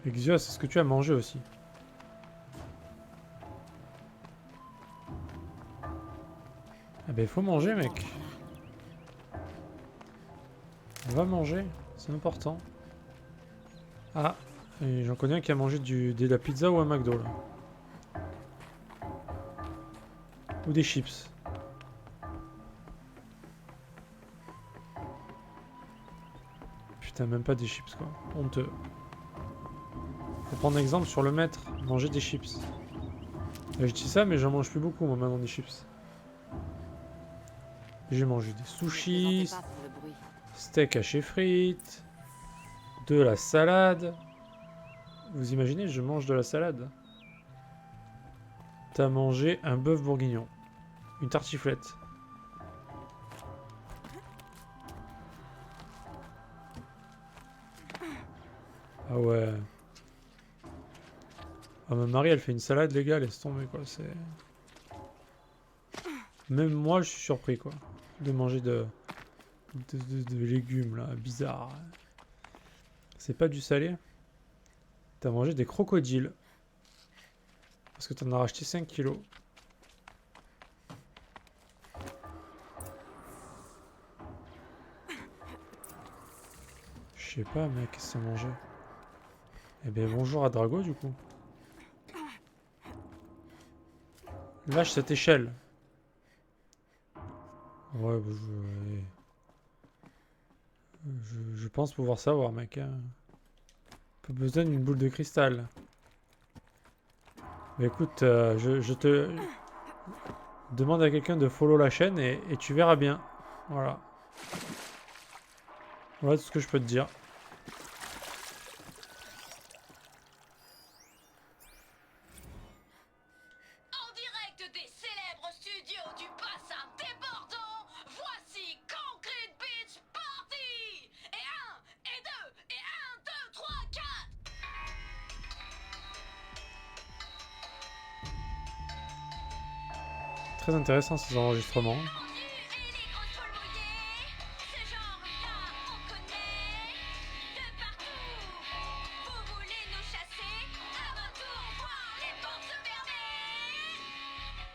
Exios, est-ce que tu as mangé aussi? Ah ben il faut manger mec. On va manger, c'est important. Ah, j'en connais un qui a mangé de la pizza ou un McDo là. Ou des chips. Putain, même pas des chips quoi. Honteux. Faut prendre exemple sur le maître, manger des chips. Je dis ça, mais j'en mange plus beaucoup moi maintenant des chips. J'ai mangé des sushis, steak haché frites, de la salade. Vous imaginez, je mange de la salade. T'as mangé un bœuf bourguignon. Une tartiflette. Ah ouais. Ah ma Marie elle fait une salade les gars, laisse tomber quoi, c'est... Même moi je suis surpris quoi. De manger de légumes là, bizarre. C'est pas du salé. T'as mangé des crocodiles. Parce que t'en as racheté 5 kilos. Je sais pas mec, qu'est-ce que ça mangeait? Eh ben bonjour à Drago du coup. Lâche cette échelle. Ouais, bah, je pense pouvoir savoir mec. Hein. Pas besoin d'une boule de cristal. Mais écoute, je te demande à quelqu'un de follow la chaîne et tu verras bien. Voilà. Voilà tout ce que je peux te dire. En direct des célèbres studios du bassin débordant, voici Concrete Beach Party! Et 1, et 2, et 1, 2, 3, 4! Très intéressant ces enregistrements. Tendus et les grosses folles mouillées, ce genre-là on connaît de partout. Vous voulez nous chasser, à votre tour voir les portes se fermer.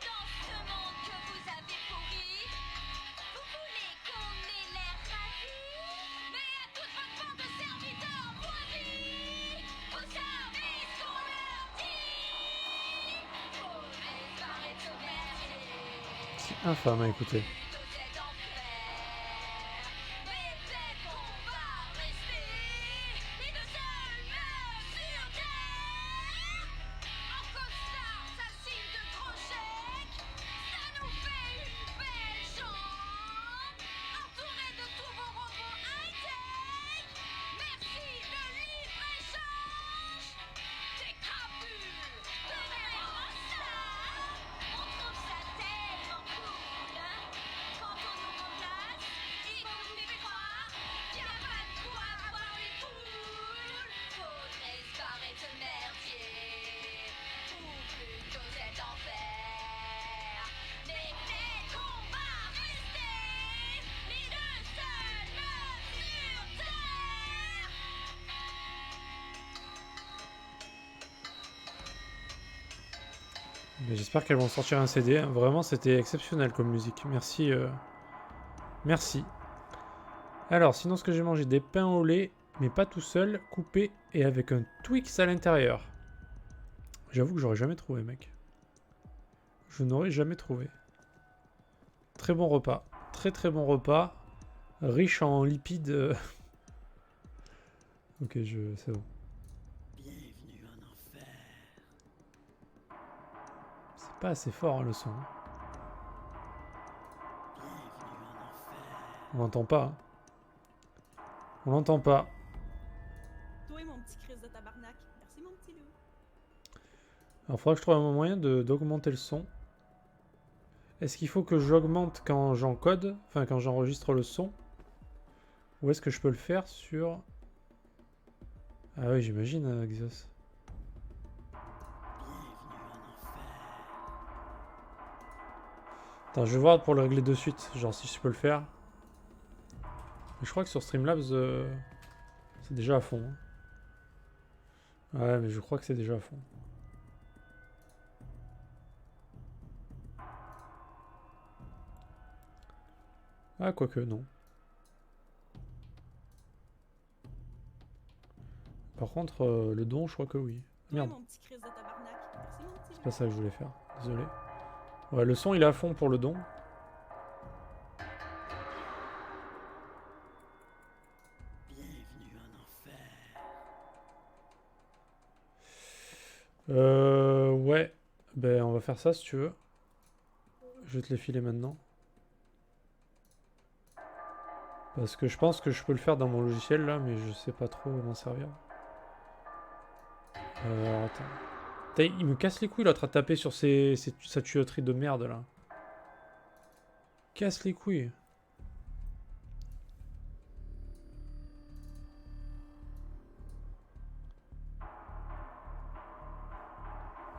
Dans ce monde que vous avez pourri, vous voulez qu'on ait l'air ravi, mais à toute votre bande de serviteurs moisis, au service qu'on leur dit. Faudrait paraître au berger. C'est infâme à écouter. J'espère qu'elles vont sortir un CD. Vraiment, c'était exceptionnel comme musique. Merci. Merci. Alors, sinon, ce que j'ai mangé, des pains au lait, mais pas tout seul, coupé et avec un Twix à l'intérieur. J'avoue que j'aurais jamais trouvé, mec. Je n'aurais jamais trouvé. Très bon repas. Très très bon repas. Riche en lipides. Ok, c'est bon. Bienvenue en enfer. C'est pas assez fort, hein, le son. Bienvenue en enfer. On l'entend pas. Hein. On l'entend pas. Toi, mon petit Chris de tabarnak. Merci, mon petit loup. Alors, il faudra que je trouve un moyen d'augmenter le son. Est-ce qu'il faut que j'augmente quand j'encode, enfin quand j'enregistre le son? Ou est-ce que je peux le faire sur... Ah oui, j'imagine, Exos. Attends, je vais voir pour le régler de suite, genre si je peux le faire. Mais je crois que sur Streamlabs, c'est déjà à fond. Hein. Ouais, mais je crois que c'est déjà à fond. Ah, quoique, non. Par contre, le don, je crois que oui. Toi, Merde, mon petit Chris de tabarnak. Merci, mon petit c'est loup. pas ça que je voulais faire. Désolé. Ouais, le son, il est à fond pour le don. Bienvenue en enfer. Ouais. Ben, on va faire ça si tu veux. Je vais te les filer maintenant. Parce que je pense que je peux le faire dans mon logiciel là, mais je sais pas trop m'en servir. Alors attends. Putain, il me casse les couilles l'autre à taper sur sa tuyauterie de merde là. Casse les couilles.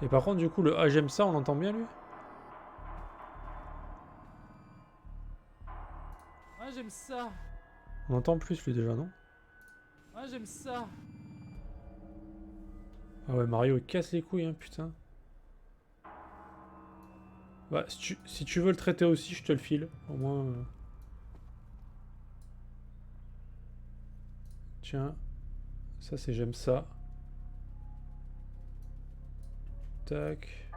Et par contre, du coup, le ah j'aime ça, on entend bien lui? Ah, j'aime ça. On entend plus lui déjà, non? Ah, j'aime ça. Ah ouais, Mario il casse les couilles, hein, putain. Bah, si tu veux le traiter aussi, je te le file. Au moins. Tiens. Ça, c'est j'aime ça. Tac.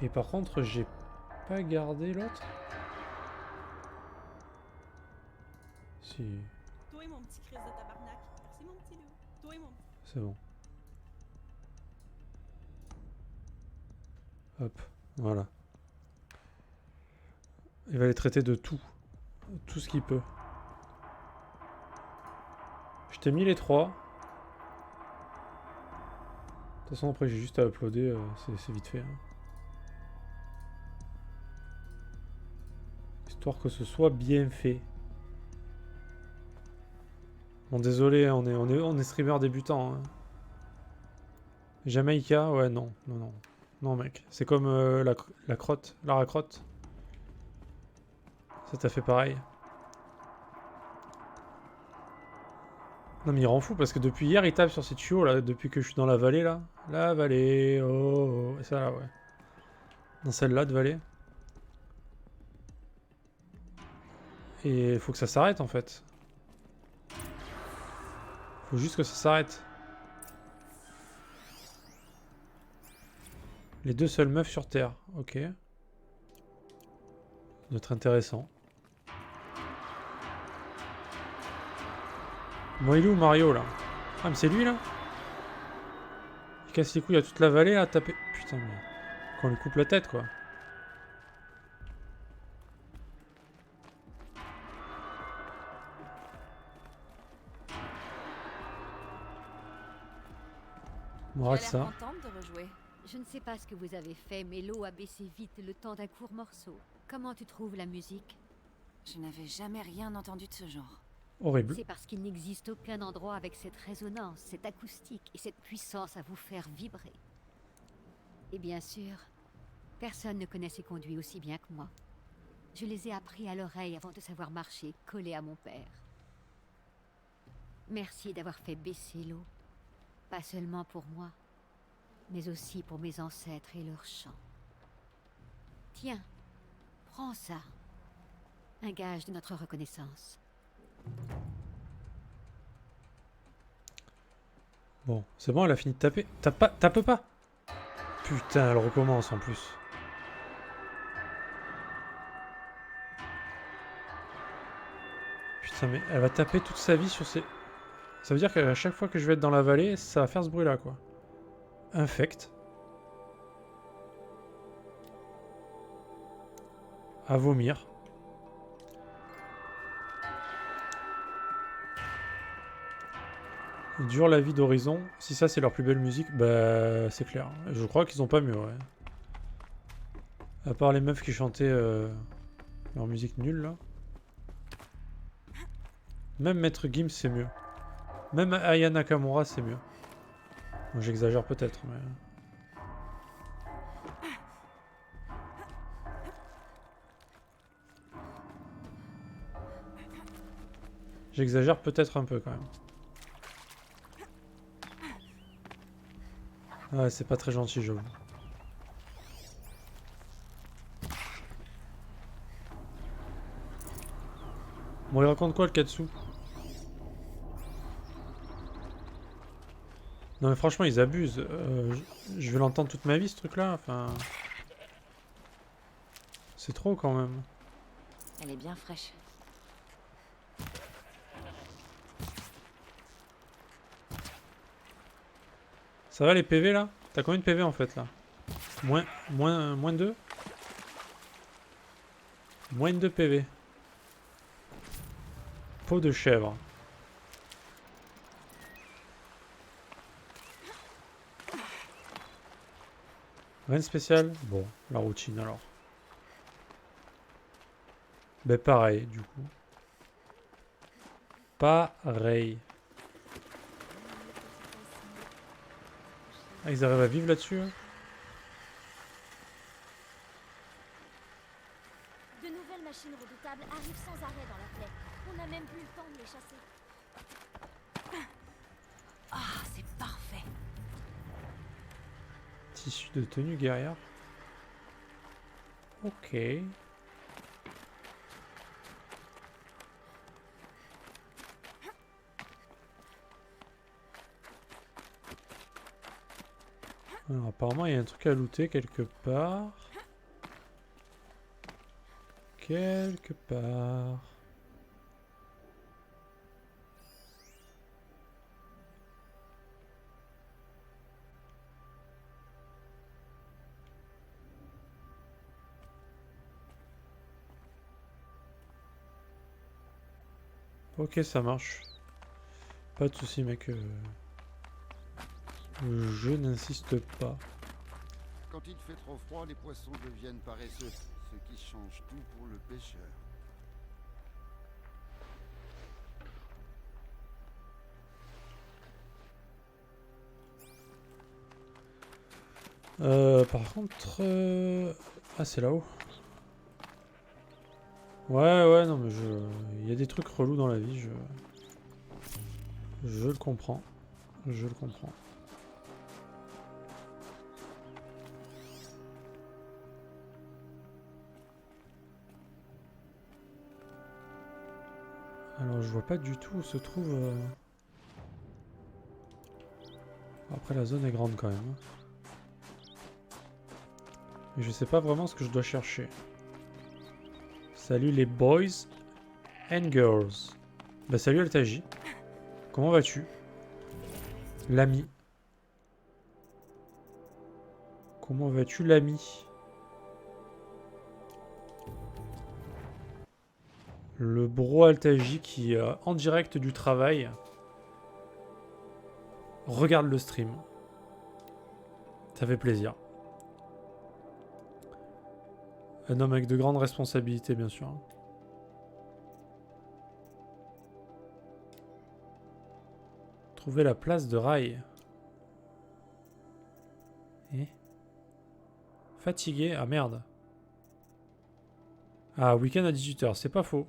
Et par contre, j'ai pas gardé l'autre. Si, Toi, mon petit Chris de tabarnak. Merci, mon petit loup. Toi, mon petit. c'est bon. Hop, voilà. Il va les traiter de tout. Tout ce qu'il peut. Je t'ai mis les trois. De toute façon, après, j'ai juste à uploader. C'est vite fait. Hein. Histoire que ce soit bien fait. Bon, désolé, on est streamer débutant. Hein. Jamaïca, ouais, non, non, non. Non, mec. C'est comme la crotte, Lara Crotte. Ça t'a fait pareil. Non, mais il rend fou parce que depuis hier, il tape sur ces tuyaux là, depuis que je suis dans la vallée là. La vallée, oh, oh. Et ça là, ouais. Dans celle-là de vallée. Et il faut que ça s'arrête en fait. Faut juste que ça s'arrête. Les deux seules meufs sur Terre, ok. Ça doit être intéressant. Bon, il est où Mario là? Ah, mais c'est lui là? Il casse les couilles à toute la vallée à taper. Putain, mais. Qu'on lui coupe la tête quoi. On arrête ça. Contente de rejouer. Je ne sais pas ce que vous avez fait, mais l'eau a baissé vite le temps d'un court morceau. Comment tu trouves la musique? Je n'avais jamais rien entendu de ce genre. Horrible. C'est parce qu'il n'existe aucun endroit avec cette résonance, cette acoustique et cette puissance à vous faire vibrer. Et bien sûr, personne ne connaît ces conduits aussi bien que moi. Je les ai appris à l'oreille avant de savoir marcher, collé à mon père. Merci d'avoir fait baisser l'eau. Pas seulement pour moi, mais aussi pour mes ancêtres et leurs chants. Tiens, prends ça. Un gage de notre reconnaissance. Bon, c'est bon, elle a fini de taper. Tape pas. Putain, elle recommence en plus. Putain, mais elle va taper toute sa vie sur ces... Ça veut dire qu'à chaque fois que je vais être dans la vallée, ça va faire ce bruit-là, quoi. Infect. À vomir. Dure la vie d'Horizon. Si ça, c'est leur plus belle musique, bah, c'est clair. Je crois qu'ils ont pas mieux, ouais. À part les meufs qui chantaient leur musique nulle, là. Même Maître Gims, c'est mieux. Même Aya Nakamura, c'est mieux. Bon, j'exagère peut-être, mais... J'exagère peut-être un peu quand même. Ouais, c'est pas très gentil, j'avoue. Bon, il raconte quoi le Katsu? Non mais franchement, ils abusent. Je vais l'entendre toute ma vie, ce truc-là. Enfin... C'est trop quand même. Elle est bien fraîche. Ça va les PV là? T'as combien de PV en fait là? Moins 2? Moins 2 PV. Peau de chèvre. Rien de spécial? Bon, la routine alors. Ben pareil du coup. Pareil. Ah, ils arrivent à vivre là-dessus hein? De nouvelles machines redoutables arrivent sans arrêt dans la plaie. On n'a même plus le temps de les chasser. Ah, c'est parfait. Tissu de tenue guerrière. Ok. Alors apparemment il y a un truc à looter quelque part. Quelque part. Ok, ça marche. Pas de soucis, mec. Je n'insiste pas. Quand il fait trop froid, les poissons deviennent paresseux, ce qui change tout pour le pêcheur. Par contre... Ah, c'est là-haut. Ouais, non, mais il y a des trucs relous dans la vie, je le comprends. Je le comprends. Alors, je vois pas du tout où se trouve... Après, la zone est grande quand même. Mais je sais pas vraiment ce que je dois chercher. Salut les boys and girls. Bah salut Altaji. Comment vas-tu? L'ami. Comment vas-tu l'ami? Le bro Altaji qui, en direct du travail, regarde le stream. Ça fait plaisir. Un homme avec de grandes responsabilités, bien sûr. Trouver la place de rail. Et fatigué? Ah merde. Ah, week-end à 18h, c'est pas faux.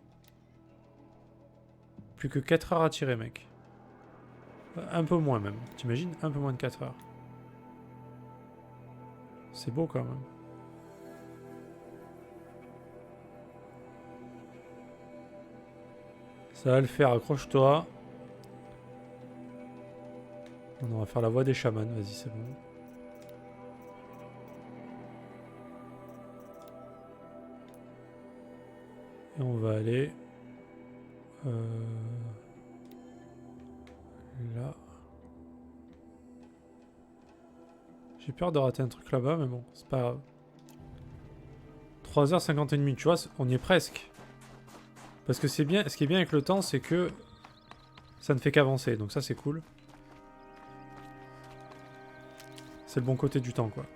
Plus que 4 heures à tirer, mec. Un peu moins même. T'imagines? Un peu moins de 4 heures. C'est beau quand même. Ça va le faire, accroche-toi. On va faire la voix des chamans, vas-y, c'est bon. Et on va aller... là. J'ai peur de rater un truc là-bas, mais bon, c'est pas grave. 3h51, tu vois, on y est presque. Parce que c'est bien, ce qui est bien avec le temps, c'est que ça ne fait qu'avancer, donc ça c'est cool. C'est le bon côté du temps, quoi.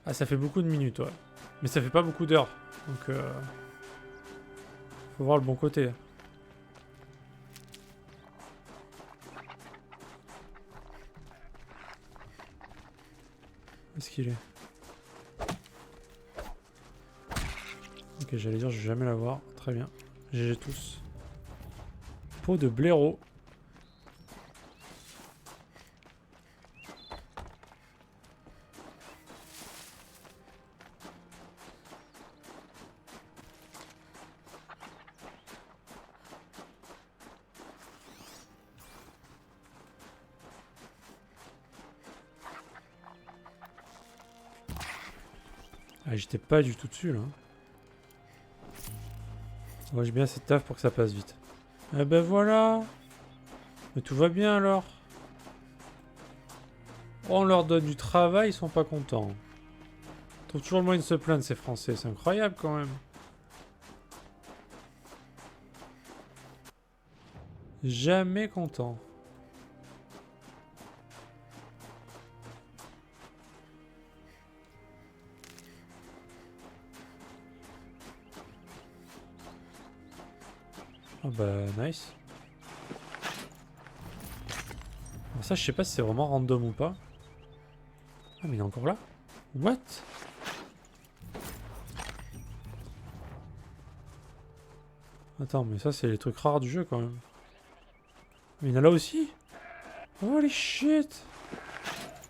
Ah, ça fait beaucoup de minutes, ouais. Mais ça fait pas beaucoup d'heures, donc faut voir le bon côté. Où est-ce qu'il est? Ok, j'allais dire, je vais jamais la voir. Très bien. GG tous. Peau de blaireau. Ah, j'étais pas du tout dessus là. Moi j'ai bien cette taf pour que ça passe vite. Ah ben voilà. Mais tout va bien alors. Oh, on leur donne du travail, ils sont pas contents. Ils trouvent toujours le moyen de se plaindre ces Français, c'est incroyable quand même. Jamais content. Ah bah nice. Alors ça je sais pas si c'est vraiment random ou pas. Ah mais il est encore là? What? Attends mais ça c'est les trucs rares du jeu quand même. Mais il y en a là aussi? Holy shit!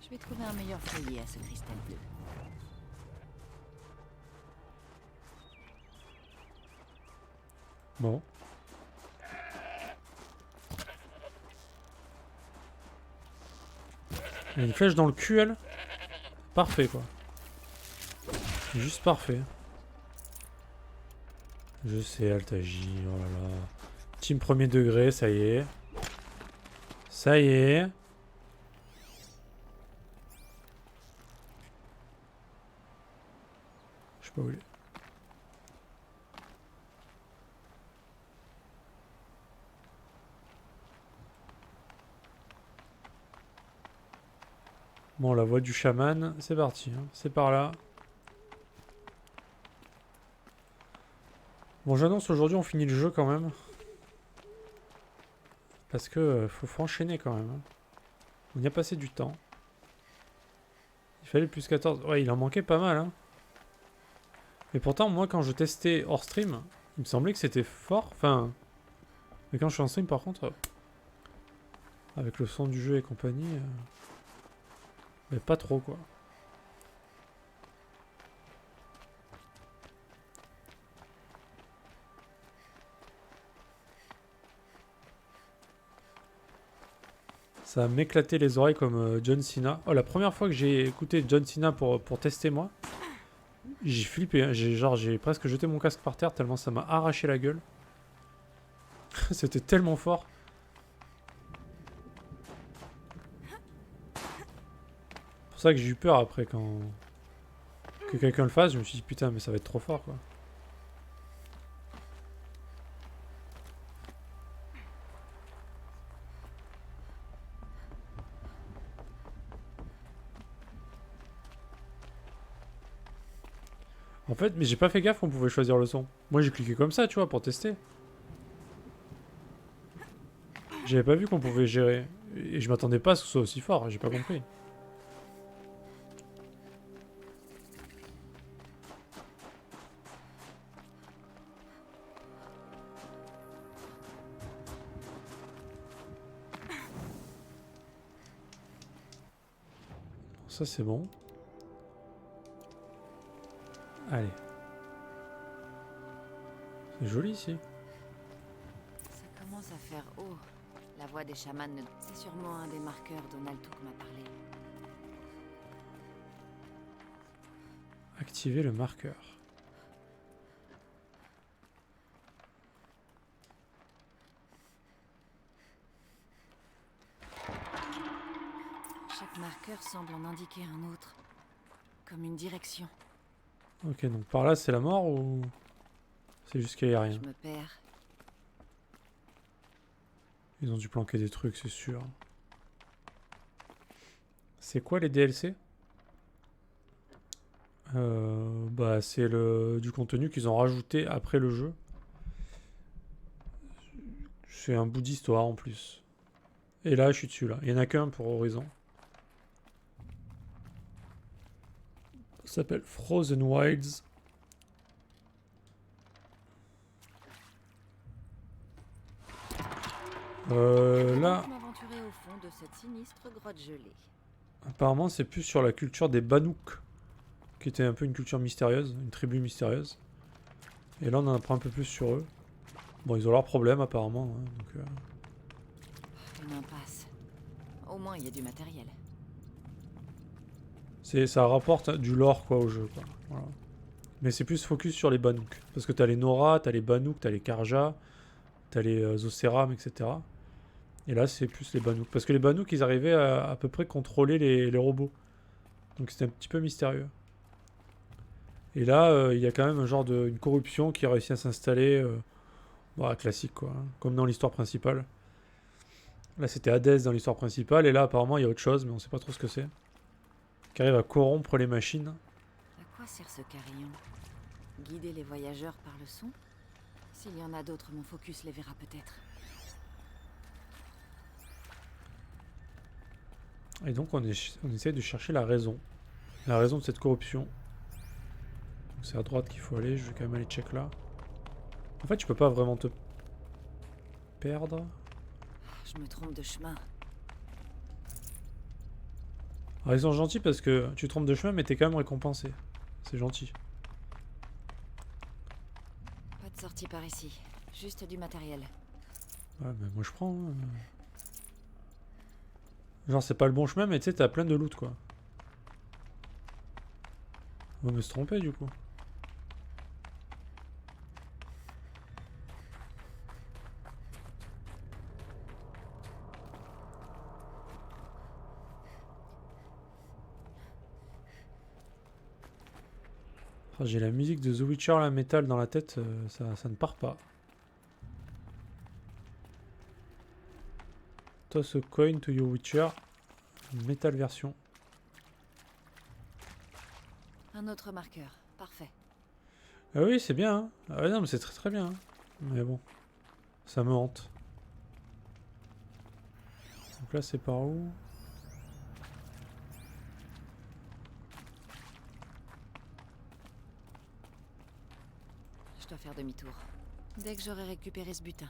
Je vais trouver un meilleur foyer à ce cristal bleu. Bon. Il y a une flèche dans le cul, elle. Parfait, quoi. Juste parfait. Je sais, Altaji, oh là là. Team premier degré, ça y est. Ça y est. Je sais pas où il est. Bon, la voix du chaman, c'est parti. Hein. C'est par là. Bon, j'annonce aujourd'hui, on finit le jeu quand même. Parce que faut enchaîner quand même. Hein. On y a passé du temps. Il fallait plus 14. Ouais, il en manquait pas mal. Hein. Mais pourtant, moi, quand je testais hors stream, il me semblait que c'était fort. Enfin. Mais quand je suis en stream, par contre. Avec le son du jeu et compagnie. Mais pas trop, quoi. Ça va m'éclater les oreilles comme John Cena. Oh, la première fois que j'ai écouté John Cena pour tester moi, j'ai flippé. Hein. J'ai presque jeté mon casque par terre tellement ça m'a arraché la gueule. C'était tellement fort. C'est pour ça que j'ai eu peur après quand que quelqu'un le fasse. Je me suis dit putain mais ça va être trop fort quoi. En fait, mais j'ai pas fait gaffe qu'on pouvait choisir le son. Moi j'ai cliqué comme ça, tu vois, pour tester. J'avais pas vu qu'on pouvait gérer. Et je m'attendais pas à ce que ce soit aussi fort, j'ai pas compris. Ça c'est bon. Allez. C'est joli ici. Ça commence à faire haut. La voix des chamans, c'est sûrement un des marqueurs dont Naltouk m'a parlé. Activer le marqueur. Chaque marqueur semble en indiquer un autre. Comme une direction. Ok, donc par là c'est la mort ou c'est juste qu'il y a rien? Je me perds. Ils ont dû planquer des trucs, c'est sûr. C'est quoi les DLC? Bah c'est du contenu qu'ils ont rajouté après le jeu. C'est un bout d'histoire en plus. Et là je suis dessus là. Il n'y en a qu'un pour Horizon. Ça s'appelle Frozen Wilds. Là, m'aventurer au fond de cette sinistre grotte gelée. apparemment, c'est plus sur la culture des Banouks, qui était un peu une culture mystérieuse, une tribu mystérieuse. Et là, on en apprend un peu plus sur eux. Bon, ils ont leurs problèmes, apparemment. Hein, donc, Une impasse. Au moins, il y a du matériel. ça rapporte du lore, quoi, au jeu, quoi. Voilà. Mais c'est plus focus sur les Banouks. Parce que t'as les Nora, t'as les Banouks, t'as les Karja, t'as les Oseram, etc. Et là, c'est plus les Banouks. Parce que les Banouks, ils arrivaient à peu près contrôler les robots. Donc c'était un petit peu mystérieux. Et là, il y a quand même un genre une corruption qui a réussi à s'installer. Bah, classique, quoi. Hein, comme dans l'histoire principale. Là, c'était Hadès dans l'histoire principale. Et là, apparemment, il y a autre chose, mais on sait pas trop ce que c'est. Qui arrive à corrompre les machines. À quoi sert ce carillon? Guider les voyageurs par le son? S'il y en a d'autres, mon focus les verra peut-être. Et donc, on essaie de chercher la raison. La raison de cette corruption. C'est à droite qu'il faut aller. Je vais quand même aller check là. En fait, tu peux pas vraiment te perdre. Je me trompe de chemin. Alors, ils sont gentils parce que tu te trompes de chemin, mais t'es quand même récompensé. C'est gentil. Pas de sortie par ici. Juste du matériel. Ouais, mais moi je prends. Hein. Genre, c'est pas le bon chemin, mais tu sais, t'as plein de loot, quoi. On va me se tromper, du coup. Ah, j'ai la musique de The Witcher, la métal dans la tête, ça ne part pas. Toss a coin to your Witcher. Metal version. Un autre marqueur. Parfait. Ah oui, c'est bien. Hein. Ah ouais, non, mais c'est très très bien. Hein. Mais bon, ça me hante. Donc là, c'est par où? Je dois faire demi-tour. Dès que j'aurai récupéré ce butin.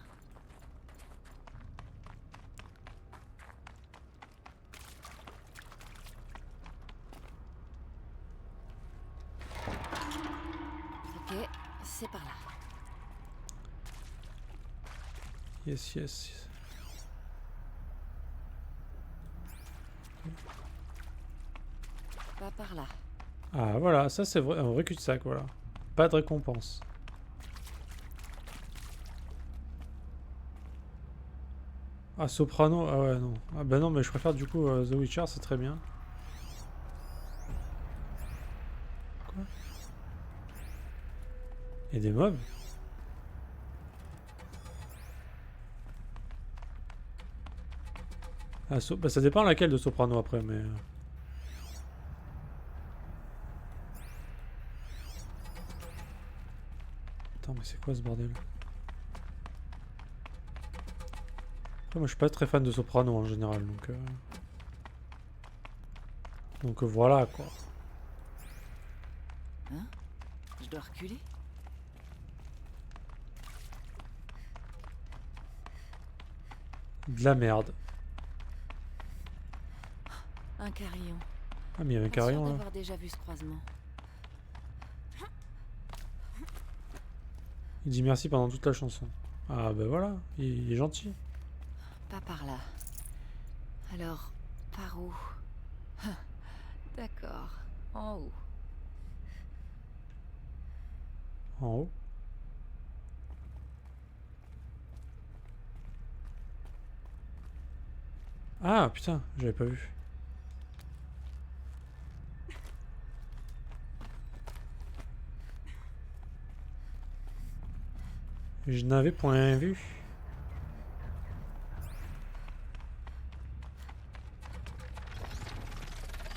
Ok, c'est par là. Yes, yes. Pas par là. Ah voilà, ça c'est vrai, un vrai cul-de-sac, voilà. Pas de récompense. Ah, Soprano, ah ouais, non. Ah bah non, mais je préfère du coup The Witcher, c'est très bien. Quoi? Il y a des mobs? Ah, bah ça dépend laquelle de Soprano après, mais... Attends, mais c'est quoi ce bordel? Après, moi je suis pas très fan de Soprano en général, donc... Donc voilà, quoi. Hein? Je dois reculer? De la merde. Un carillon. Ah, mais il y a un Pas sûr carillon là. d'avoir déjà vu ce croisement. Il dit merci pendant toute la chanson. Ah bah voilà, il est gentil. Pas par là. Alors, par où? D'accord. En haut. En haut. Ah putain, j'avais pas vu. Je n'avais point vu.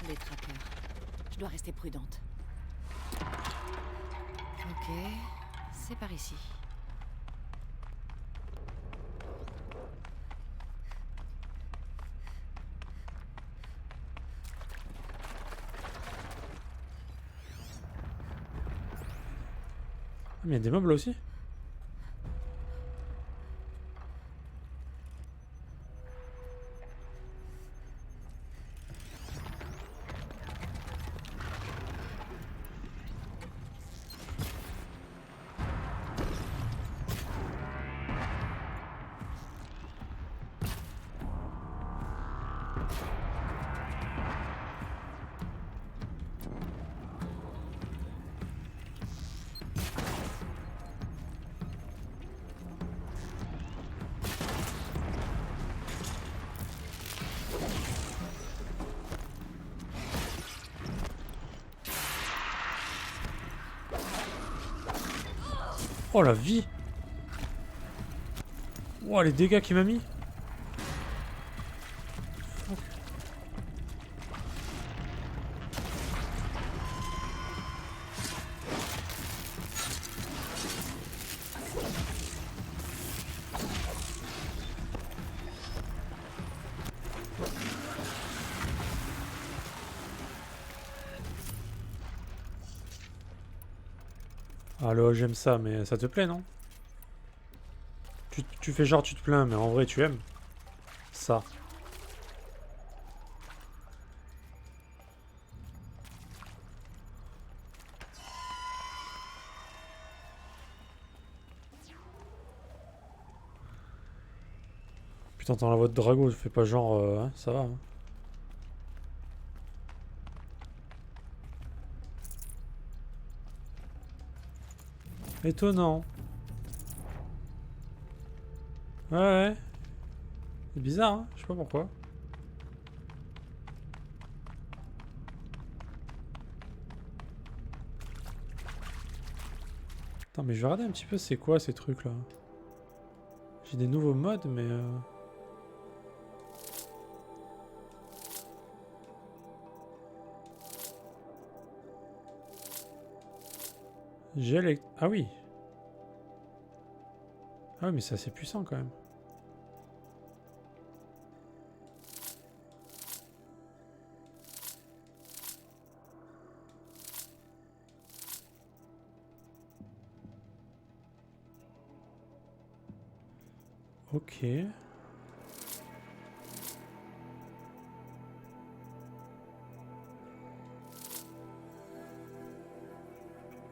Les traqueurs. Je dois rester prudente. Ok, c'est par ici. Ah, mais il y a des meubles aussi. Oh la vie. Oh les dégâts qu'il m'a mis. Fuck. Allo, j'aime ça, mais ça te plaît, non? Tu fais genre tu te plains, mais en vrai tu aimes ça. Putain, t'entends la voix de Drago, fais pas genre, hein, ça va. Hein. Étonnant. Ouais, ouais. C'est bizarre, hein, je sais pas pourquoi. Attends, mais je vais regarder un petit peu c'est quoi ces trucs là. J'ai des nouveaux modes, mais... Ah oui. Ah oui, mais c'est assez puissant quand même. Ok.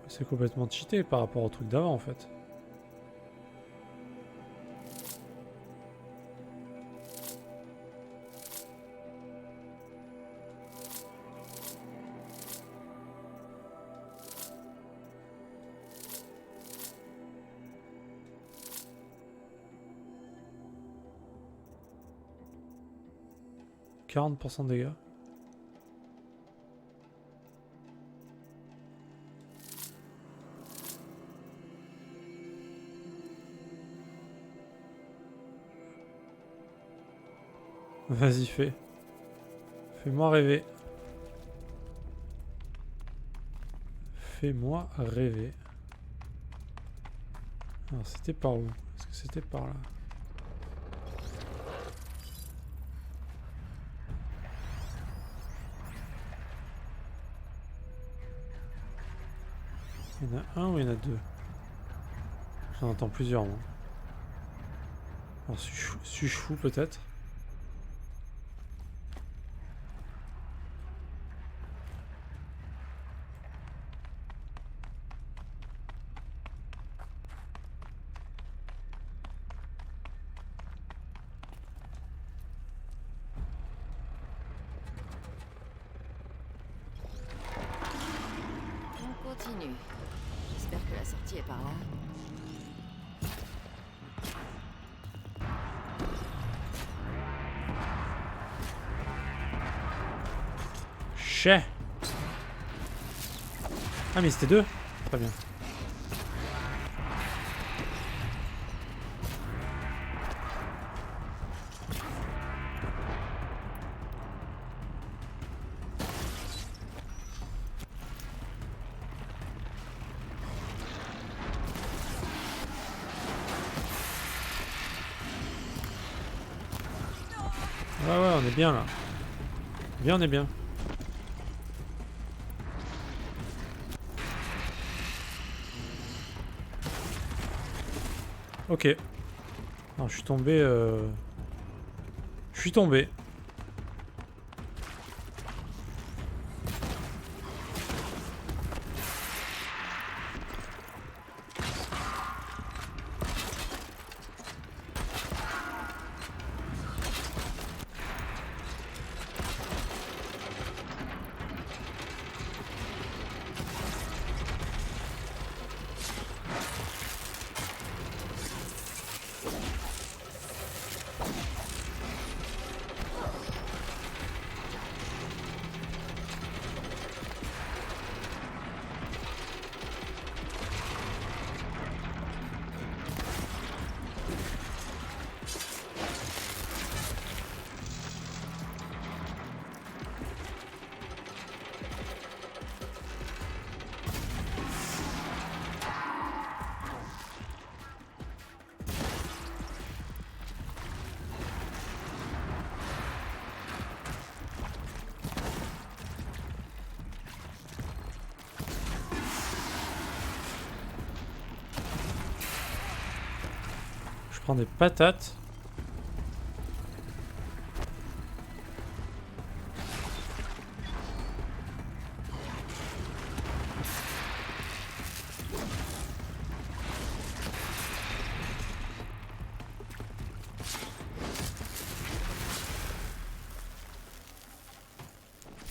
C'est complètement cheaté par rapport au truc d'avant en fait. « 40% de dégâts. » Vas-y, fais. Fais-moi rêver. Fais-moi rêver. Alors, c'était par où? Est-ce que c'était par là? Il y en a un ou il y en a deux? J'en entends plusieurs, moi. Alors, suis-je fou, peut-être? On continue. J'espère que la sortie est par là. Chais. Ah mais c'était deux. Très bien. Ouais ouais, on est bien là. Bien, on est bien. Ok. Alors, je suis tombé... Je suis tombé. prends des patates.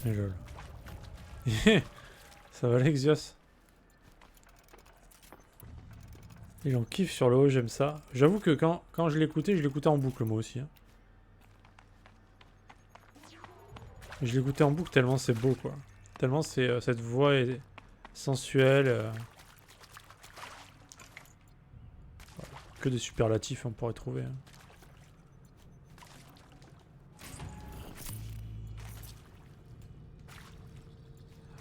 Et lol. Ça va l'Exios. Il en kiffe sur le haut, j'aime ça. J'avoue que quand je l'écoutais en boucle moi aussi. Hein. Je l'écoutais en boucle tellement c'est beau quoi. Tellement c'est cette voix est sensuelle. Voilà. Que des superlatifs on pourrait trouver. Hein.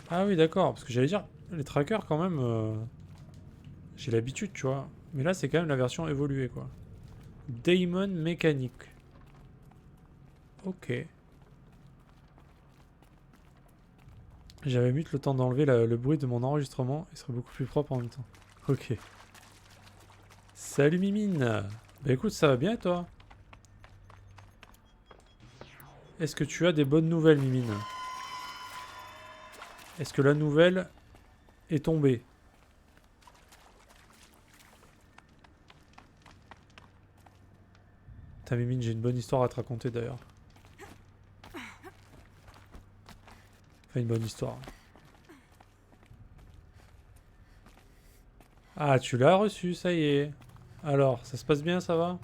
Ah oui d'accord, parce que j'allais dire, les trackers quand même, j'ai l'habitude tu vois. Mais là c'est quand même la version évoluée quoi. Daemon mécanique. Ok. J'avais mute le temps d'enlever le bruit de mon enregistrement, il serait beaucoup plus propre en même temps. Ok. Salut Mimine. Bah écoute, ça va bien toi? Est-ce que tu as des bonnes nouvelles Mimine? Est-ce que la nouvelle est tombée? T'as Mimine, j'ai une bonne histoire à te raconter d'ailleurs. Enfin une bonne histoire. Ah tu l'as reçu, ça y est. Alors, ça se passe bien, ça va?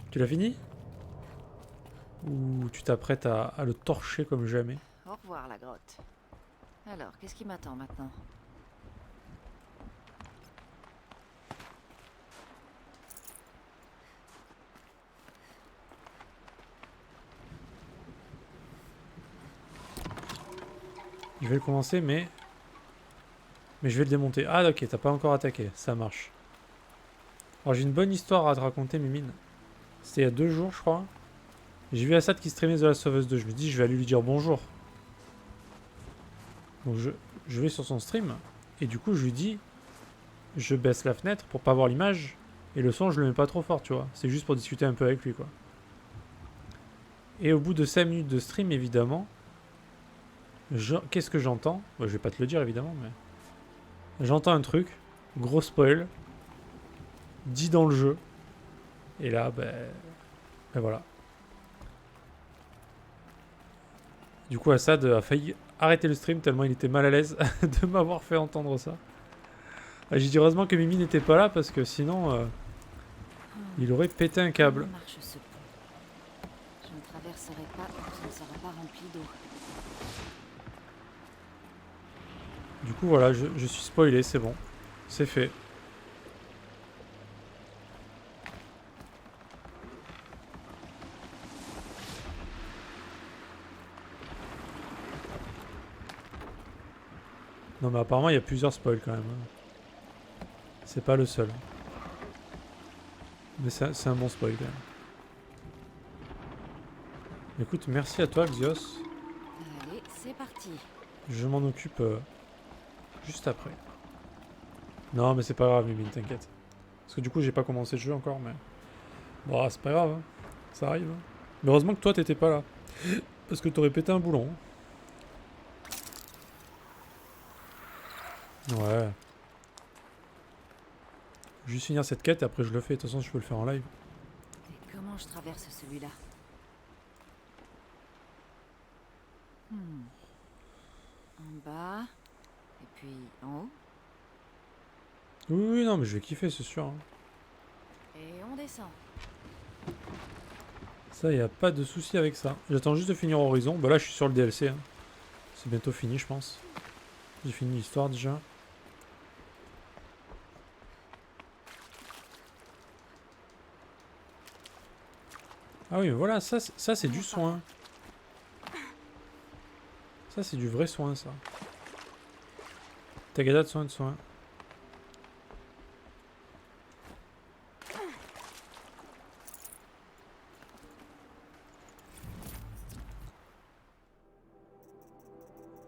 Tu l'as fini? Ou tu t'apprêtes à le torcher comme jamais? Au revoir, la grotte. Alors, qu'est-ce qui m'attend maintenant? Je vais le commencer, mais je vais le démonter. Ah ok, t'as pas encore attaqué, ça marche. Alors j'ai une bonne histoire à te raconter, Mimine. C'était il y a 2 jours, je crois. J'ai vu Assad qui streamait The Last of Us 2. Je me dis, je vais aller lui dire bonjour. Donc je vais sur son stream. Et du coup, je lui dis, je baisse la fenêtre pour pas voir l'image. Et le son, je le mets pas trop fort, tu vois. C'est juste pour discuter un peu avec lui, quoi. Et au bout de 5 minutes de stream, évidemment, qu'est-ce que j'entends? Je vais pas te le dire, évidemment, mais... J'entends un truc, gros spoil, dit dans le jeu. Et là, ben voilà. Du coup, Assad a failli arrêter le stream tellement il était mal à l'aise de m'avoir fait entendre ça. J'ai dit heureusement que Mimi n'était pas là parce que sinon, il aurait pété un câble. Comment marche ce pont? Je ne traverserai pas quand ce ne sera pas rempli d'eau. Du coup, voilà, je suis spoilé, c'est bon. C'est fait. Non mais apparemment il y a plusieurs spoils quand même. C'est pas le seul. Mais c'est un bon spoil quand même. Écoute, merci à toi Xios. Allez, c'est parti. Je m'en occupe juste après. Non mais c'est pas grave Mimine, t'inquiète. Parce que du coup j'ai pas commencé le jeu encore mais... Bon c'est pas grave, hein. Ça arrive. Hein. Mais heureusement que toi t'étais pas là. Parce que t'aurais pété un boulon. Ouais. Juste finir cette quête et après je le fais. De toute façon, je peux le faire en live. Et comment je traverse celui-là? En bas. Et puis en haut. Oui, oui, non, mais je vais kiffer, c'est sûr. Hein. Et on descend. Ça, y a pas de souci avec ça. J'attends juste de finir Horizon. Bah là, je suis sur le DLC. Hein. C'est bientôt fini, je pense. J'ai fini l'histoire déjà. Ah oui, mais voilà, ça c'est du soin. Ça, c'est du vrai soin, ça. Tagada de soin.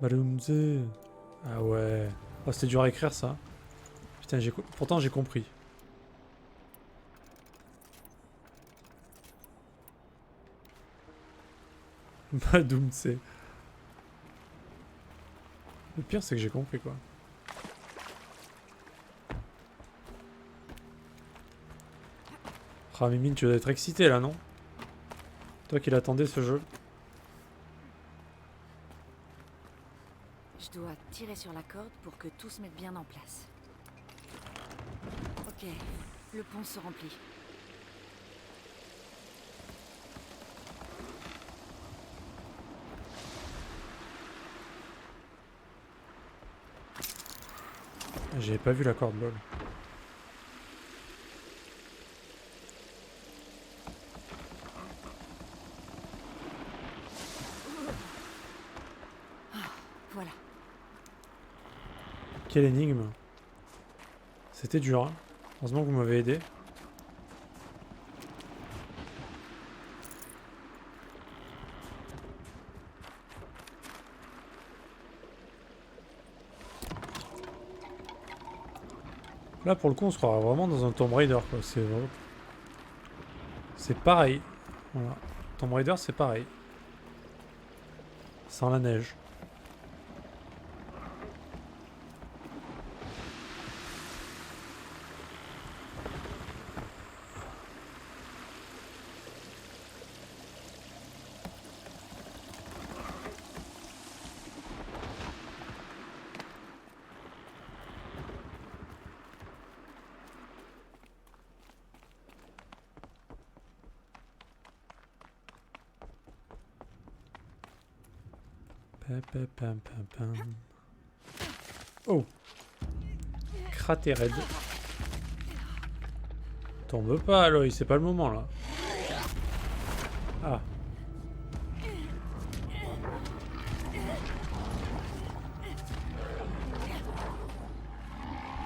Balumze. Ah ouais. Oh, c'était dur à écrire, ça. Putain, pourtant j'ai compris. Badoum, c'est. Le pire, c'est que j'ai compris quoi. Ah, Mimine, tu dois être excité là, non? Toi qui l'attendais ce jeu. Je dois tirer sur la corde pour que tout se mette bien en place. Ok, le pont se remplit. J'avais pas vu la corde, lol. Voilà. Quelle énigme. C'était dur, hein. Heureusement que vous m'avez aidé. Là, pour le coup, on se croira vraiment dans un Tomb Raider, quoi. C'est pareil. Voilà. Tomb Raider, c'est pareil. Sans la neige. Pam, pam, pam. Oh. Craté raide. Tombe pas, Aloy, c'est pas le moment là. Ah.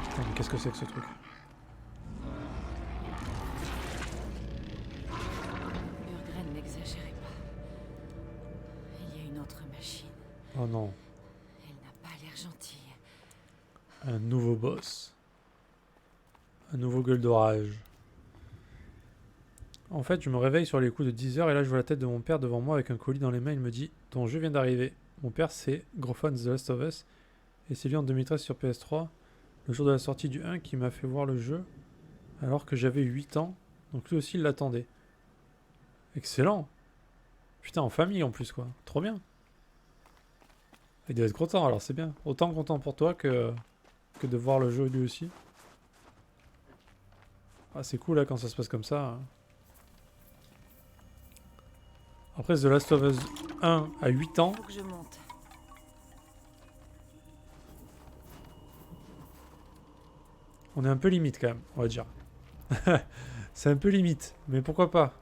Putain, mais qu'est-ce que c'est que ce truc? Burgren n'exagérait pas. Il y a une autre machine. Oh non. Elle n'a pas l'air gentille. Un nouveau boss. Un nouveau gueule d'orage. En fait, je me réveille sur les coups de 10h et là je vois la tête de mon père devant moi avec un colis dans les mains. Il me dit « Ton jeu vient d'arriver ». Mon père c'est Grofan The Last of Us et c'est lui en 2013 sur PS3, le jour de la sortie du 1 qui m'a fait voir le jeu alors que j'avais 8 ans. Donc lui aussi il l'attendait. Excellent. Putain, en famille en plus quoi. Trop bien. Il doit être content alors, c'est bien. Autant content pour toi que de voir le jeu lui aussi. Ah, c'est cool là quand ça se passe comme ça. Hein. Après, The Last of Us 1 à 8 ans. Faut que je monte. On est un peu limite quand même, on va dire. C'est un peu limite, mais pourquoi pas?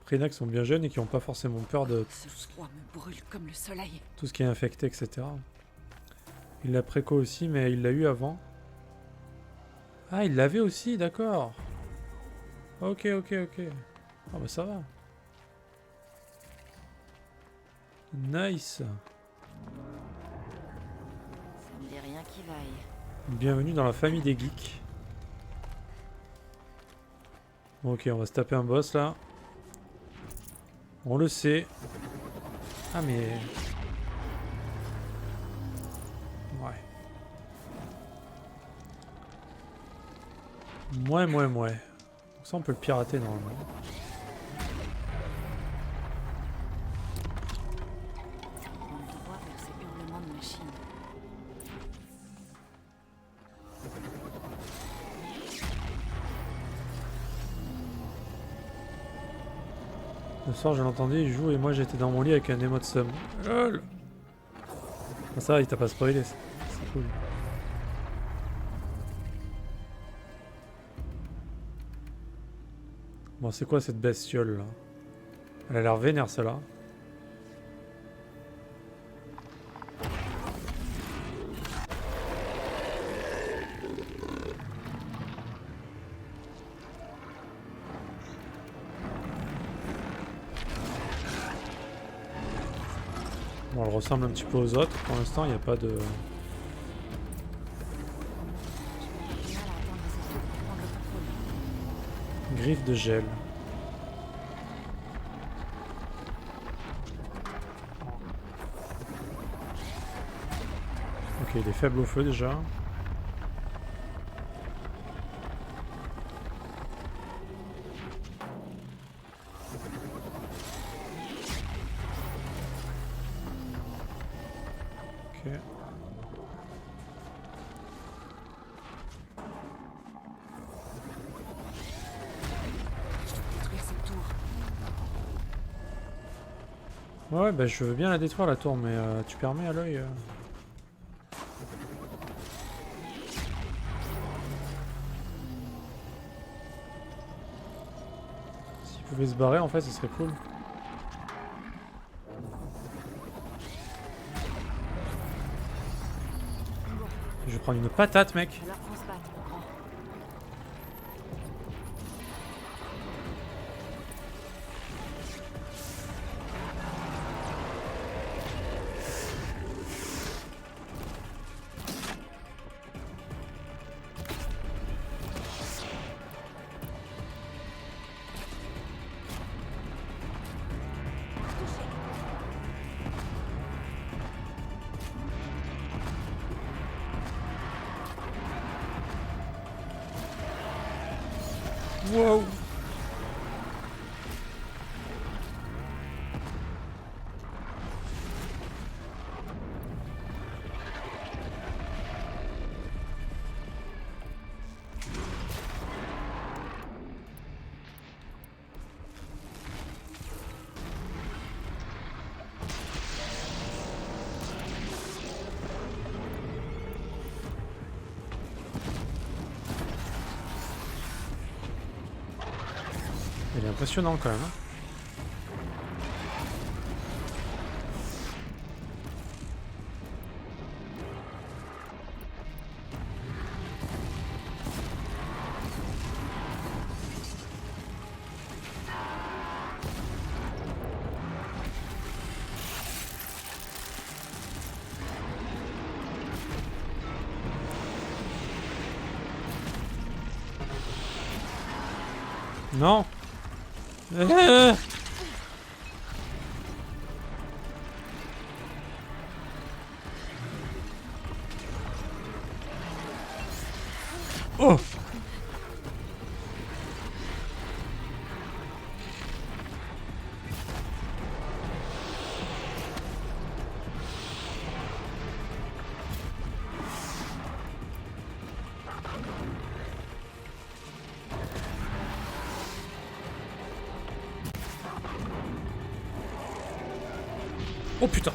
Prénac sont bien jeunes et qui n'ont pas forcément peur de Ce froid me brûle comme le soleil. tout ce qui est infecté, etc. Il l'a préco aussi, mais il l'a eu avant. Ah, il l'avait aussi, d'accord. Ok, ok, ok. Ah bah ça va. Nice. Ça me dit rien qui vaille. Bienvenue dans la famille des geeks. Bon, ok, on va se taper un boss là. On le sait. Ah mais... Ouais. Mouais. Donc ça on peut le pirater normalement. On le droit vers ces hurlements de machine. Le soir je l'entendais, il joue et moi j'étais dans mon lit avec un émot de somme. LOL. Ah, ça va, il t'a pas spoilé, c'est cool. Bon, c'est quoi cette bestiole là? Elle a l'air vénère celle-là. Bon, elle ressemble un petit peu aux autres. Pour l'instant, il n'y a pas de... J'ai du mal à atteindre cette tour pour prendre le contrôle. griffe de gel. Ok, il est faible au feu déjà. Ok. Détruire cette tour. Ouais, bah je veux bien la détruire la tour, mais tu permets à l'œil. S'il pouvait se barrer, en fait, ce serait cool. Je vais prendre une patate, mec. Alors qu'on se batte, mon grand. Wow. Il est impressionnant quand même. Hein. Non. Oh. Oh putain.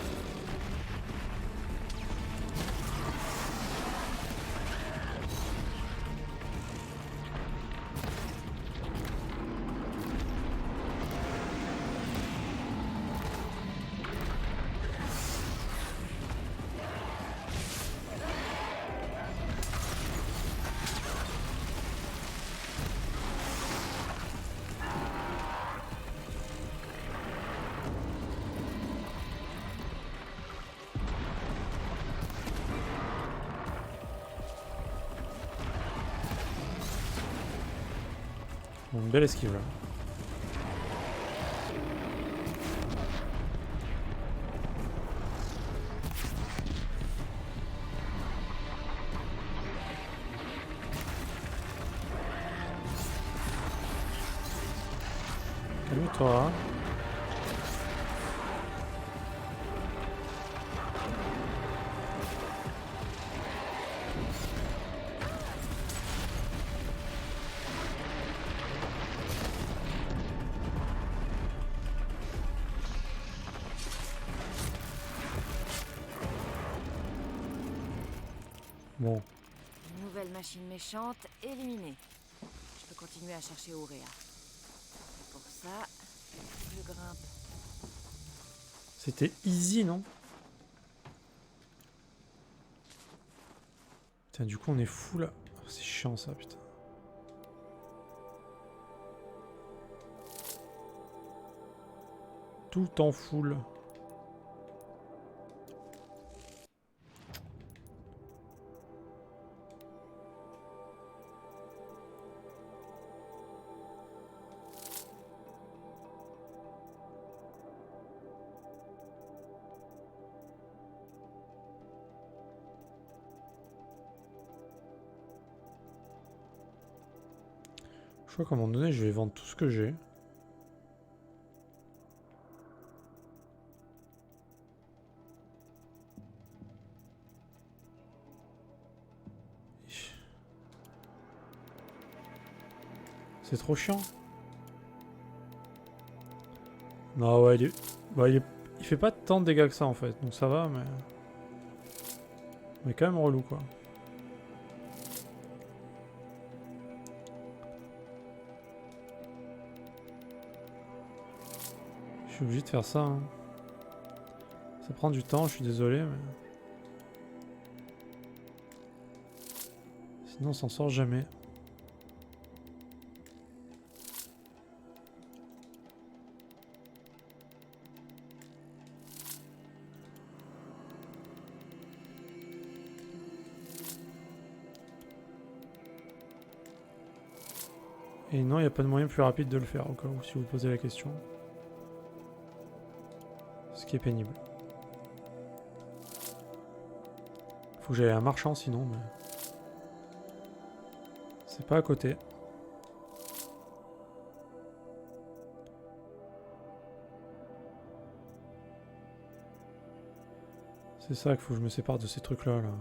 Bon, une belle esquive là. Calme-toi. Bon, Une nouvelle machine méchante éliminée. Je peux continuer à chercher Auréa. Et pour ça, je grimpe. c'était easy, non? Putain, du coup on est fou là. Oh, c'est chiant ça, putain. Tout en full. Je crois qu'à un moment donné, je vais vendre tout ce que j'ai. C'est trop chiant. Non, ouais, il fait pas tant de dégâts que ça en fait, donc ça va, mais. Mais quand même relou quoi. Je suis obligé de faire ça. Hein. Ça prend du temps, je suis désolé, mais. Sinon on s'en sort jamais. Et non, il n'y a pas de moyen plus rapide de le faire, au cas où, si vous posez la question. Ce qui est pénible. Faut que j'aille à un marchand sinon, mais... C'est pas à côté. C'est ça qu'il faut que je me sépare de ces trucs-là, là.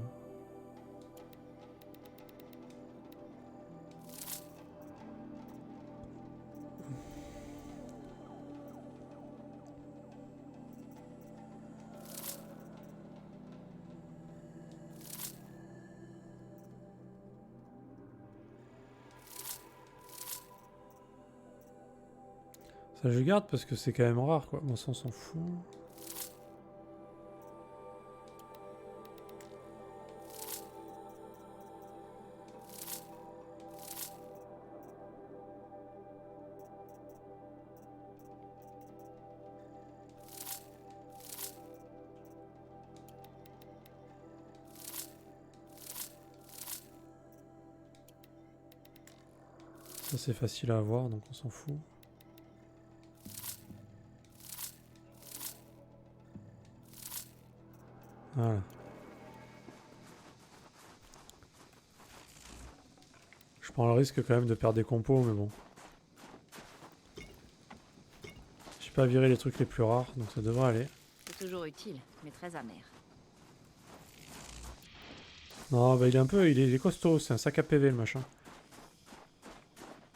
Ça je garde parce que c'est quand même rare quoi. Bon ça on s'en fout. Ça c'est facile à avoir donc on s'en fout. Voilà. Je prends le risque quand même de perdre des compos, mais bon. J'ai pas viré les trucs les plus rares, donc ça devrait aller. C'est toujours utile, mais très amer. Non, bah il est costaud, c'est un sac à PV le machin.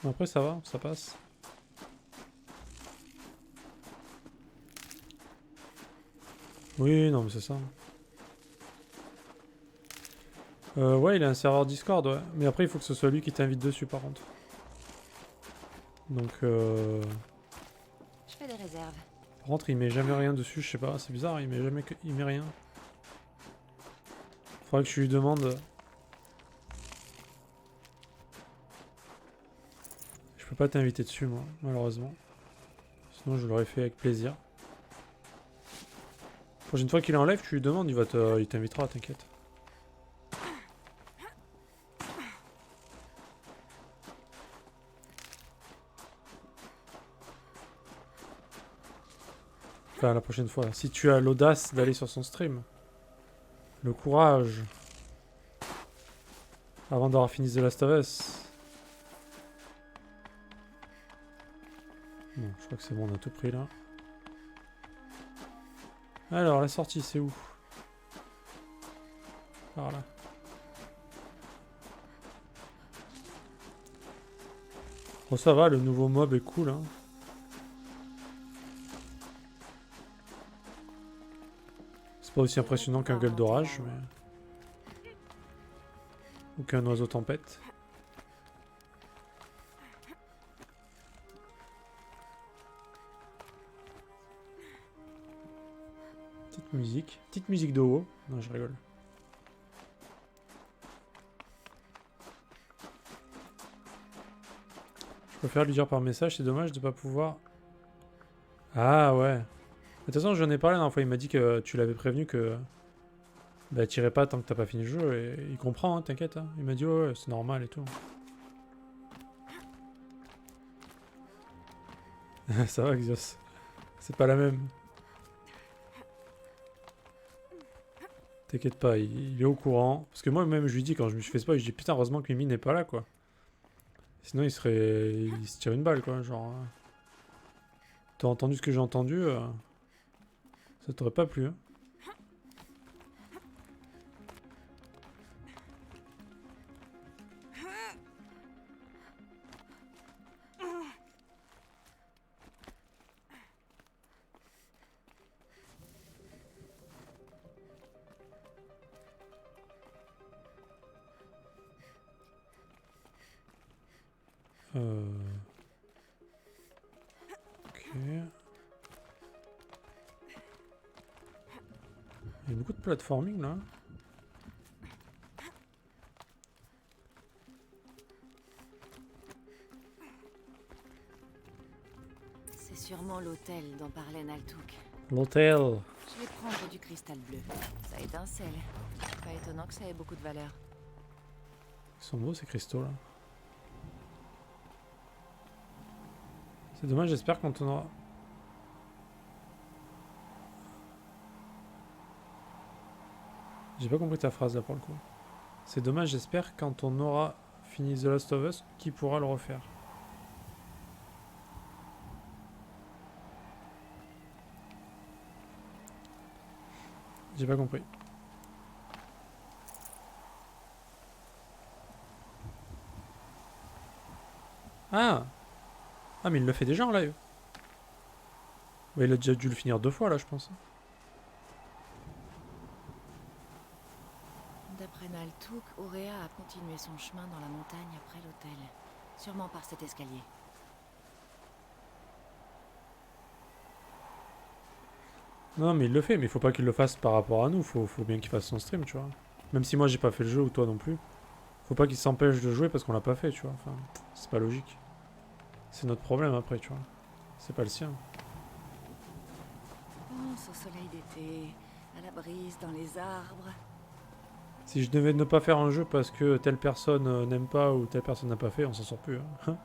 Mais après ça va, ça passe. Oui, non mais c'est ça. Ouais, il a un serveur Discord, ouais. Mais après, il faut que ce soit lui qui t'invite dessus, par contre. Donc, Je fais des réserves. Par contre, il met jamais rien dessus, je sais pas, c'est bizarre, il met rien. Faudrait que je lui demande... Je peux pas t'inviter dessus, moi, malheureusement. Sinon, je l'aurais fait avec plaisir. La prochaine fois qu'il enlève, tu lui demandes, il t'invitera, t'inquiète. Enfin, la prochaine fois. Si tu as l'audace d'aller sur son stream. Le courage. Avant d'avoir fini The Last of Us. Bon, je crois que c'est bon, on a tout pris là. Alors, la sortie, c'est où? Par là. Oh, ça va, le nouveau mob est cool, hein. C'est pas aussi impressionnant qu'un gueule d'orage, mais... Ou qu'un oiseau tempête. Petite musique de haut. Non, je rigole. Je préfère lui dire par message, c'est dommage de pas pouvoir... Ah ouais. De toute façon, j'en ai parlé la dernière fois, il m'a dit que tu l'avais prévenu que... Bah t'irais pas tant que t'as pas fini le jeu, et il comprend, hein, t'inquiète. Hein. Il m'a dit ouais, c'est normal et tout. Ça va, Xios. C'est pas la même. T'inquiète pas, il est au courant. Parce que moi-même, je lui dis, quand je me suis fait spoil, je dis putain, heureusement que Mimi n'est pas là, quoi. Sinon il se tire une balle quoi, genre. T'as entendu ce que j'ai entendu, ça t'aurait pas plu hein. Ok. Il y a beaucoup de platforming là. C'est sûrement l'hôtel dont parlait Naltuk. L'hôtel. Je vais prendre du cristal bleu. Ça étincelle. Pas étonnant que ça ait beaucoup de valeur. Ils sont beaux ces cristaux là. C'est dommage, j'espère quand on aura... J'ai pas compris ta phrase là pour le coup. C'est dommage, j'espère quand on aura fini The Last of Us, qui pourra le refaire. J'ai pas compris. Ah! Ah mais il le fait déjà en live. Ouais, il a déjà dû le finir 2 fois là je pense. D'après Naltuk, Auréa a continué son chemin dans la montagne après l'hôtel. Sûrement par cet escalier. Non mais il le fait, mais il faut pas qu'il le fasse par rapport à nous, faut bien qu'il fasse son stream, tu vois. Même si moi j'ai pas fait le jeu ou toi non plus. Faut pas qu'il s'empêche de jouer parce qu'on l'a pas fait, tu vois. Enfin, c'est pas logique. C'est notre problème après, tu vois. C'est pas le sien. Pense au soleil d'été, à la brise dans les arbres. Si je devais ne pas faire un jeu parce que telle personne n'aime pas ou telle personne n'a pas fait, on s'en sort plus. Hein.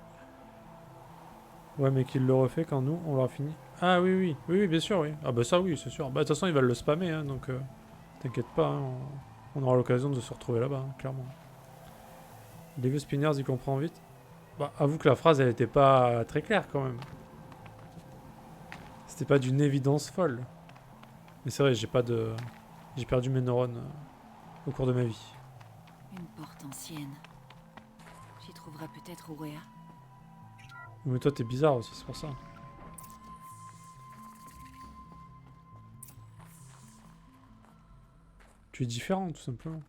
Ouais, mais qu'il le refait quand nous, on l'aura fini. Ah oui, oui, oui, oui, bien sûr, oui. Ah bah ça oui, c'est sûr. Bah de toute façon, ils veulent le spammer, hein, donc t'inquiète pas, hein, on aura l'occasion de se retrouver là-bas, hein, clairement. Les vieux spinners, ils comprennent vite. Bah, avoue que la phrase, elle était pas très claire quand même. C'était pas d'une évidence folle. Mais c'est vrai, j'ai perdu mes neurones au cours de ma vie. Une porte ancienne. J'y trouverai peut-être Auréa. Mais toi, t'es bizarre aussi, c'est pour ça. Tu es différent, tout simplement.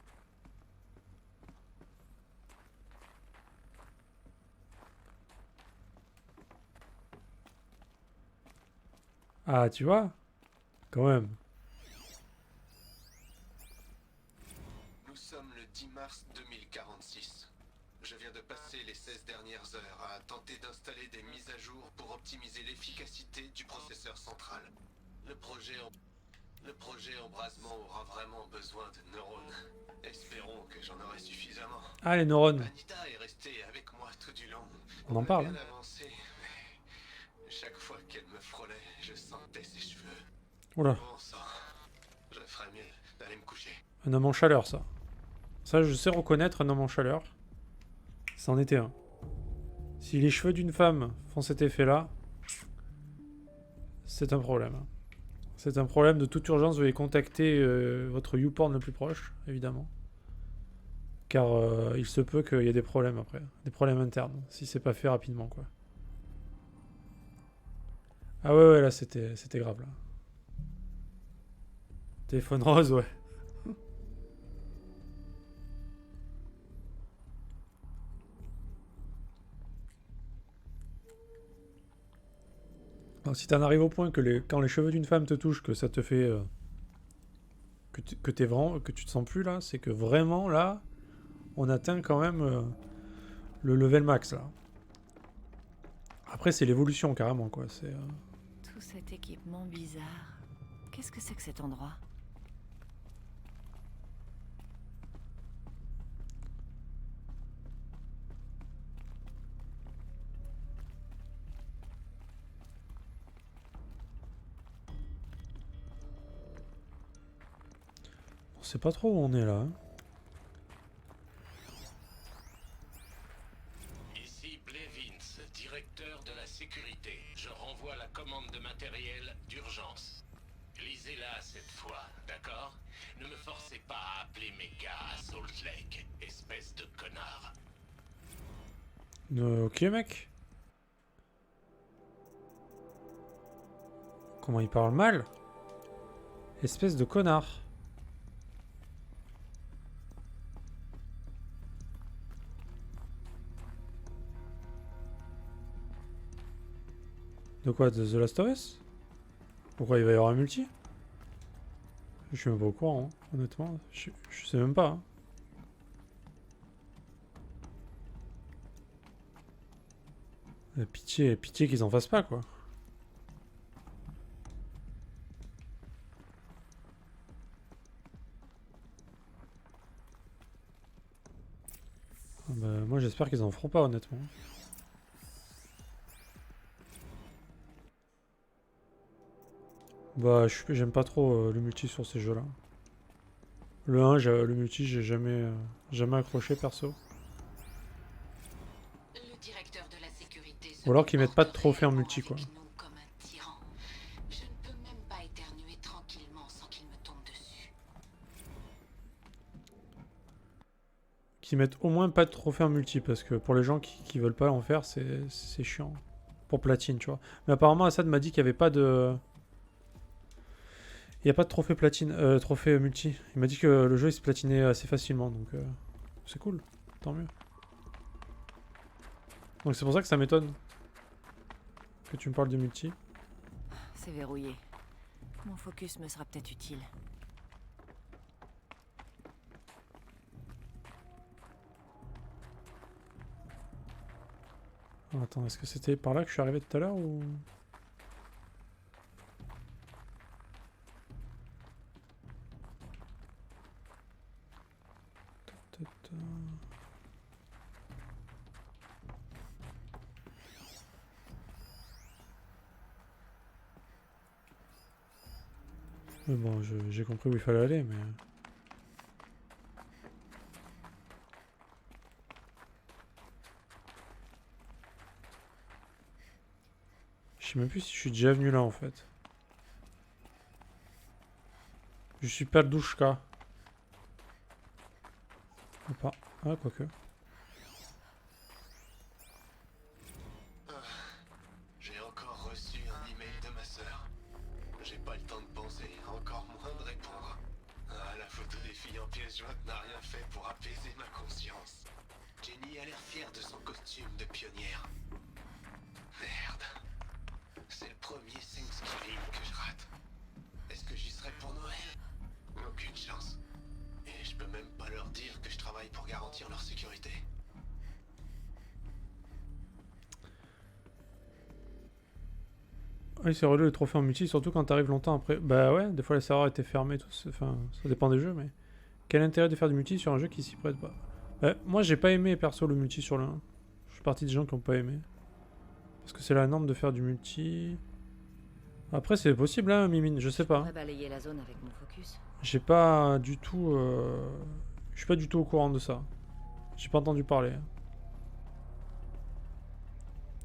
Ah, tu vois? Quand même. Nous sommes le 10 mars 2046. Je viens de passer les 16 dernières heures à tenter d'installer des mises à jour pour optimiser l'efficacité du processeur central. Le projet embrasement aura vraiment besoin de neurones. Espérons que j'en aurai suffisamment. Ah, les neurones. Anita est restée avec moi tout du long. On en a parle. bien avancé, mais chaque fois qu'elle me frôlait, je sentais ses cheveux. Oula. Bon sang, je ferais mieux d'aller me coucher. Un homme en chaleur, ça. Ça, je sais reconnaître un homme en chaleur. C'en était un. Si les cheveux d'une femme font cet effet-là, c'est un problème. C'est un problème de toute urgence. Veuillez contacter votre YouPorn le plus proche, évidemment. Car il se peut qu'il y ait des problèmes après. Des problèmes internes, si c'est pas fait rapidement, quoi. Ah ouais, ouais, là, c'était grave, là. Téléphone rose, ouais. Alors, si t'en arrives au point que quand les cheveux d'une femme te touchent, que ça te fait... que tu te sens plus, là, c'est que vraiment, là, on atteint quand même le level max, là. Après, c'est l'évolution, carrément, quoi. C'est... Tout cet équipement bizarre. Qu'est-ce que c'est que cet endroit? On sait pas trop où on est, là. Hein. Ici directeur de la sécurité. Je renvoie la commande de matériel d'urgence. Lisez-la cette fois, d'accord? Ne me forcez pas à appeler mes gars à Salt Lake, espèce de connard. Ok, mec. Comment il parle mal? Espèce de connard. De quoi? De The Last of Us? Pourquoi il va y avoir un multi? Je suis même pas au courant, hein, honnêtement. Je sais même pas. Hein. Pitié qu'ils en fassent pas, quoi. Bah, moi j'espère qu'ils en feront pas, honnêtement. Bah, j'aime pas trop le multi sur ces jeux-là. Le 1, le multi, j'ai jamais accroché perso. Le directeur de la sécurité se Ou alors qu'ils mettent pas de trophée en comporte multi, quoi. avec nous comme un tyran. Je ne peux même pas éternuer tranquillement sans qu'il me tombe dessus. Qu'ils mettent au moins pas de trophée en multi, parce que pour les gens qui veulent pas en faire, c'est chiant. Pour platine, tu vois. Mais apparemment, Assad m'a dit qu'il y avait pas de... Il n'y a pas de trophée platine, trophée multi. Il m'a dit que le jeu il se platinait assez facilement, donc c'est cool, tant mieux. Donc c'est pour ça que ça m'étonne que tu me parles de multi. C'est verrouillé. Mon focus me sera peut-être utile. Oh, attends, est-ce que c'était par là que je suis arrivé tout à l'heure ou... Mais bon, j'ai compris où il fallait aller, mais... Je sais même plus si je suis déjà venu là, en fait. Je suis pas le douchka. Ou pas. Ah, quoique. J'ai encore reçu un email de ma sœur. J'ai pas le temps de penser, encore moins de répondre. Ah, la photo des filles en pièces jointes n'a rien fait pour apaiser ma conscience. Jenny a l'air fière de son costume de pionnière. Merde. C'est le premier Thanksgiving que je rate. Est-ce que j'y serai pour Noël? Aucune chance. Et je peux même pas leur dire que je travaille pour garantir leur sécurité. Oui, c'est relou les trophées en multi, surtout quand t'arrives longtemps après. Bah ouais, des fois les serveurs étaient fermés, tout. Enfin, ça dépend des jeux, mais... Quel intérêt de faire du multi sur un jeu qui s'y prête pas? Moi j'ai pas aimé perso le multi sur le 1. Je suis partie des gens qui ont pas aimé. Parce que c'est la norme de faire du multi... Après c'est possible hein, Mimine, je sais pas. On va balayer la zone avec mon focus. J'ai pas du tout... Je suis pas du tout au courant de ça. J'ai pas entendu parler.